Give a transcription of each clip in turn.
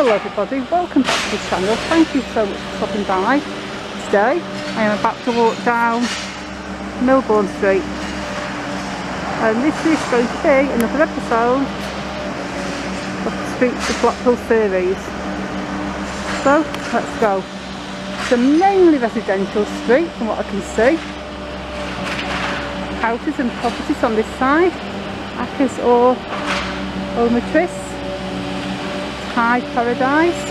Hello everybody, welcome back to the channel. Thank you so much for stopping by. Today I am about to walk down Milbourne Street, and this is going to be another episode of the Streets of Blackpool series. So let's go. It's a mainly residential street from what I can see. Houses and properties on this side. Acres or Omatrice, High Paradise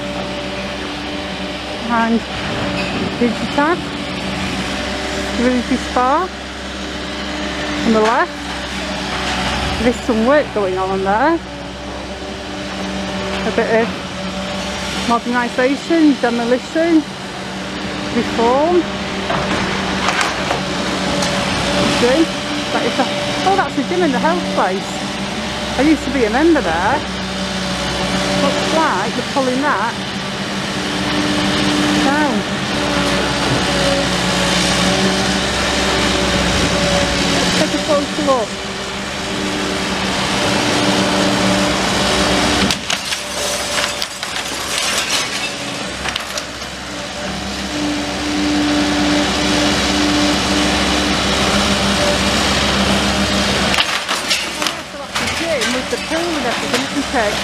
and Digitad, Ruby Spa on the left. There's some work going on there, a bit of modernisation, demolition, reform. Oh, that's a gym in the health place. I used to be a member there. Looks like they're pulling that down. Let's take a closer look. The pool and everything, isn't it?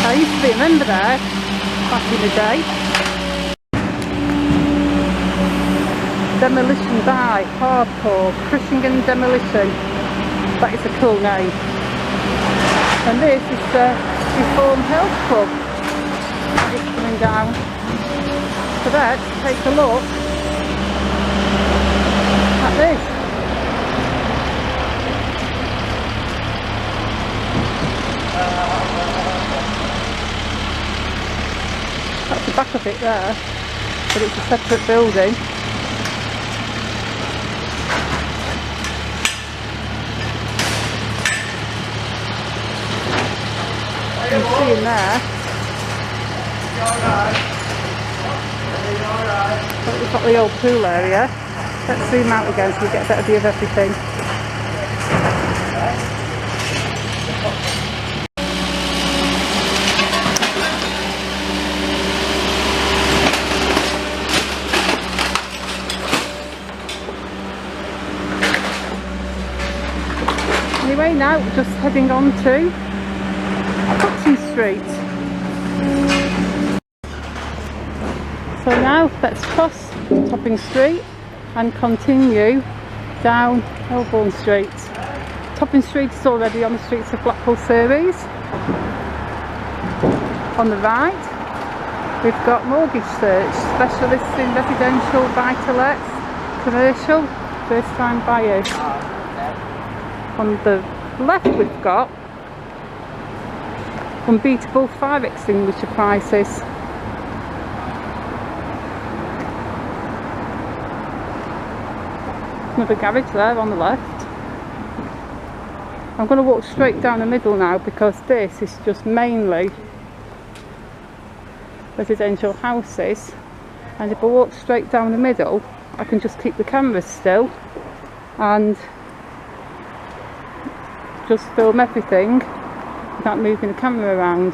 I used to be a member there back in the day. Demolition by Hardcore, Crushing and Demolition. That is a cool name. And this is the Reform Health Club that is coming down. So let's take a look at this. That's the back of it there, but it's a separate building. You can see in there. We've got the old pool area. Let's zoom out again so we get a better view of everything. Anyway, now just heading on to Topping Street. So now let's cross Topping Street and continue down Milbourne Street. Topping Street is already on the Streets of Blackpool series. On the right we've got mortgage search, specialists in residential, buy-to-lets, commercial, first-time buyers. On the left we've got unbeatable fire extinguisher prices. Another garage there on the left. I'm going to walk straight down the middle now because this is just mainly residential houses, and if I walk straight down the middle I can just keep the camera still and just film everything without moving the camera around.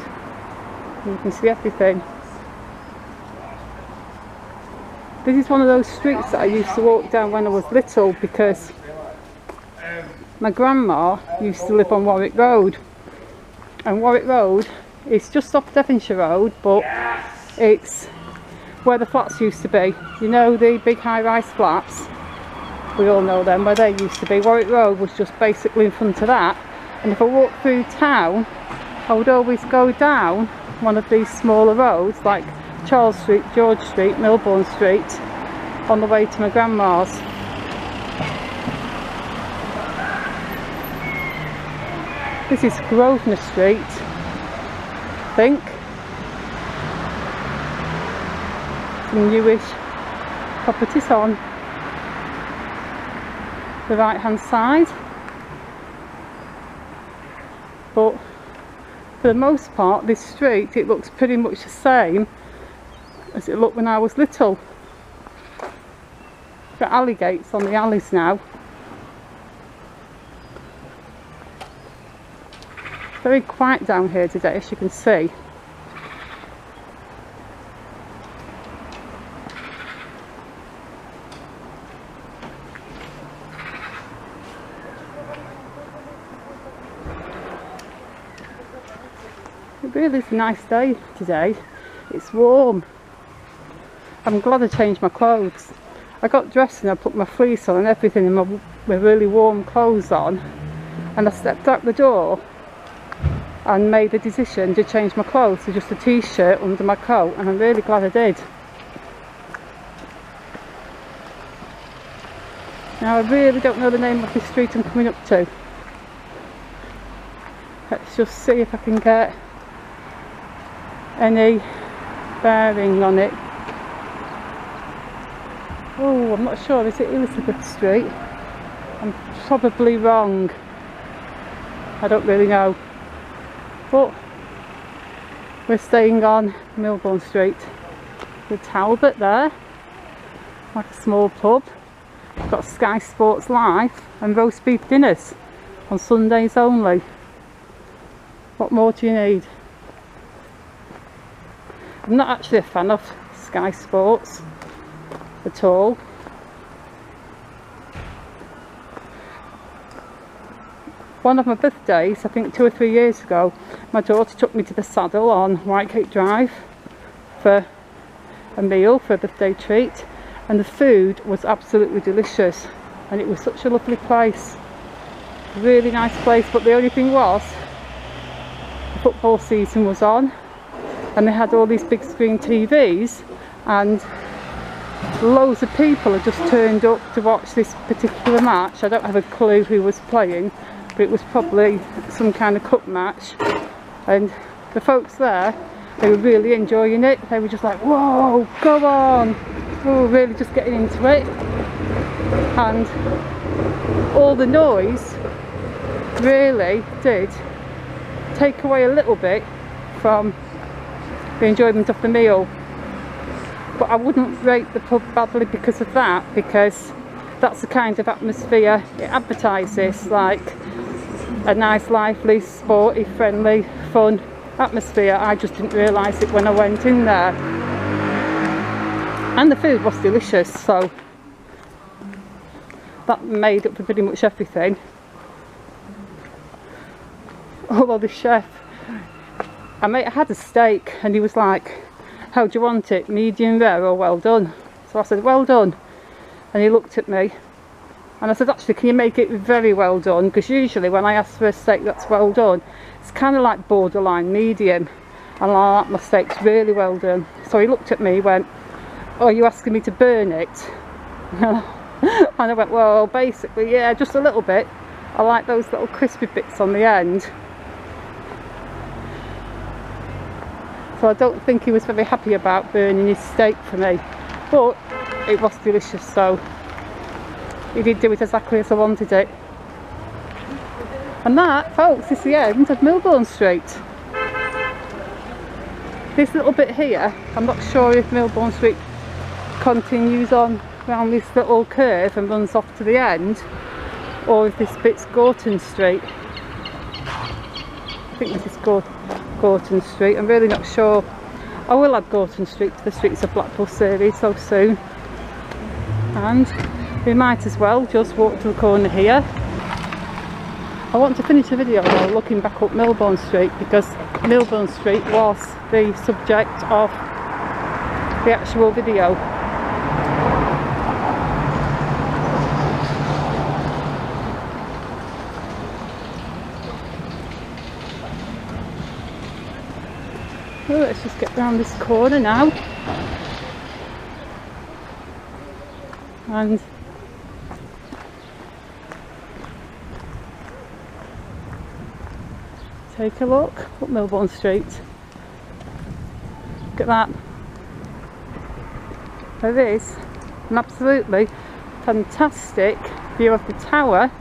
You can see everything. This is one of those streets that I used to walk down when I was little because my grandma used to live on Warwick Road, and Warwick Road is just off Devonshire Road, but it's where the flats used to be. You know, the big high-rise flats? We all know them, where they used to be. Warwick Road was just basically in front of that, and if I walked through town I would always go down one of these smaller roads like Charles Street, George Street, Milbourne Street on the way to my grandma's. This is Grosvenor Street, I think. Some newish properties on the right hand side, but for the most part this street, it looks pretty much the same as it looked when I was little. Got alley gates on the alleys now. Very quiet down here today, as you can see. It really is a nice day today. It's warm. I'm glad I changed my clothes. I got dressed and I put my fleece on and everything and my really warm clothes on, and I stepped out the door and made the decision to change my clothes to just a t-shirt under my coat, and I'm really glad I did. Now I really don't know the name of the street I'm coming up to. Let's just see if I can get any bearing on it. Oh, I'm not sure, is it Elizabeth Street? I'm probably wrong. I don't really know. But we're staying on Milbourne Street. The Talbot there, like a small pub. We've got Sky Sports Live and roast beef dinners on Sundays only. What more do you need? I'm not actually a fan of Sky Sports at all. One of my birthdays, I think 2 or 3 years ago, my daughter took me to the Saddle on Whitegate Drive for a meal, for a birthday treat, and the food was absolutely delicious, and it was such a lovely place, really nice place. But the only thing was, the football season was on and they had all these big screen TVs, and loads of people had just turned up to watch this particular match. I don't have a clue who was playing, but it was probably some kind of cup match, and the folks there, they were really enjoying it. They were just like, whoa, go on. We were really just getting into it, and all the noise really did take away a little bit from the enjoyment of the meal. But I wouldn't rate the pub badly because of that, because that's the kind of atmosphere it advertises, like a nice, lively, sporty, friendly, fun atmosphere. I just didn't realise it when I went in there. And the food was delicious, so that made up for pretty much everything. Although the chef, I had a steak and he was like, how do you want it, medium rare or well done? So I said, well done. And he looked at me and I said, actually, can you make it very well done? Because usually when I ask for a steak that's well done, it's kind of like borderline medium, and I like my steaks really well done. So he looked at me and went, oh, are you asking me to burn it? And I went, well, basically, yeah, just a little bit. I like those little crispy bits on the end. So I don't think he was very happy about burning his steak for me, but it was delicious, so he did do it exactly as I wanted it. And that, folks, is the end of Milbourne Street. This little bit here, I'm not sure if Milbourne Street continues on around this little curve and runs off to the end, or if this bit's Gorton Street. I think this is Gorton Street, I'm really not sure. I will add Gorton Street to the Streets of Blackpool series so soon, and we might as well just walk to the corner here. I want to finish the video though looking back up Milbourne Street, because Milbourne Street was the subject of the actual video. So let's just get round this corner now and take a look up Milbourne Street. Look at that. There is an absolutely fantastic view of the tower,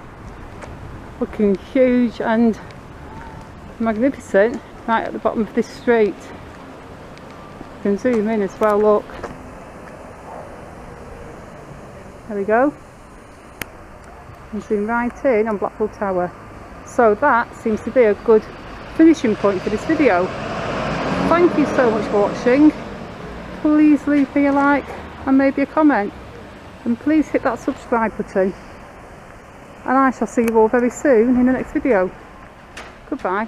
looking huge and magnificent right at the bottom of this street. You can zoom in as well, look. There we go. And zoom right in on Blackfall Tower. So that seems to be a good finishing point for this video. Thank you so much for watching. Please leave me a like and maybe a comment, and please hit that subscribe button, and I shall see you all very soon in the next video. Goodbye.